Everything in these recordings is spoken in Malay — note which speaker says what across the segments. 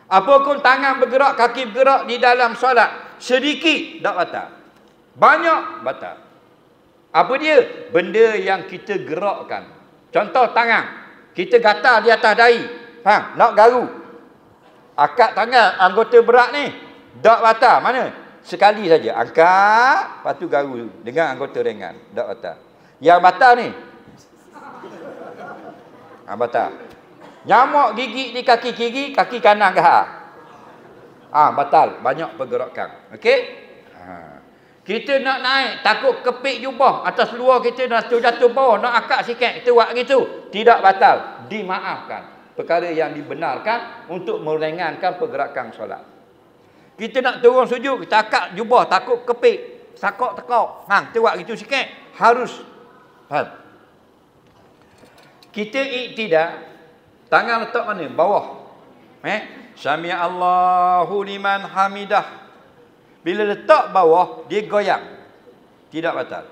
Speaker 1: Apapun tangan bergerak, kaki bergerak di dalam solat, sedikit tak batal. Banyak batal. Apa dia? Benda yang kita gerakkan. Contoh tangan. Kita gatal di atas dahi. Faham? Nak garu. Akak tangan anggota berat ni. Tak batal. Mana? Sekali saja. Angkat. Lepas tu garu dengan anggota ringan. Tak batal. Yang batal ni. Batal. Nyamuk gigit di kaki kiri, kaki kanan gahar. Batal. Banyak pergerakan. Okey? Kita nak naik, takut kepik jubah atas luar kita dah jatuh bawah, nak akak sikit, kita buat gitu. Tidak batal. Dimaafkan. Perkara yang dibenarkan untuk meringankan pergerakan solat. Kita nak turun sujud, kita akak jubah, takut kepik, sakok tekok. Kita buat gitu sikit. Harus. Faham? Kita iktidak, tangan letak mana? Bawah. Sami Allahu liman hamidah. Bila letak bawah, dia goyang. Tidak batal.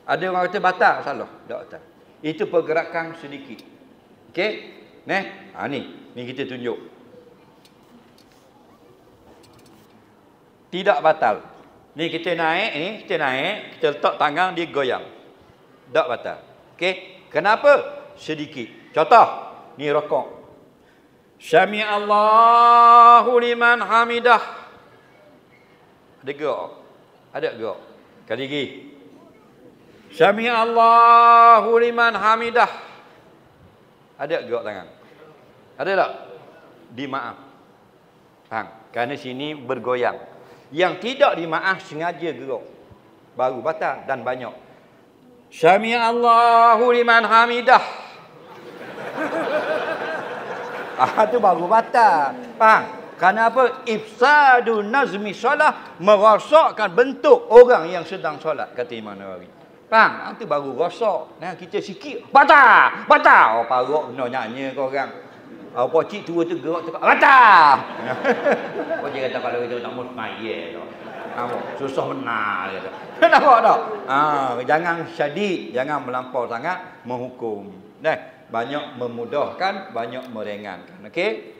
Speaker 1: Ada orang kata batal, salah. Tak batal. Itu pergerakan sedikit. Okey? Ni kita tunjuk. Tidak batal. Ni kita naik, kita letak tangan, dia goyang. Tak batal. Okey? Kenapa? Sedikit. Contoh, ni rokok. Sami Allahu liman hamidah. Ada gerak? Ada gerak? Kali lagi. Sami Allahu liman hamidah. Ada gerak tangan? Ada tak? Dimaaf. Faham? Kerana sini bergoyang. Yang tidak dimaaf sengaja gerak. Baru batal dan banyak. Sami Allahu liman hamidah. Itu baru batal. Faham? Kerana apa? Ifsadu nazmi solat, merosakkan bentuk orang yang sedang solat, kata Imam Nawawi. Faham? Itu baru rosak. Kita sikit, batal. Batal. Parok kena nyanyi ke orang. Apa cik tua tu gerak cakap, batal. Kau dia kata kalau kita tak mau semaya tu. Susah benar dia tu. Nampak tak? Jangan syadid, jangan melampau sangat menghukum. Banyak memudahkan, banyak meringankan. Okey?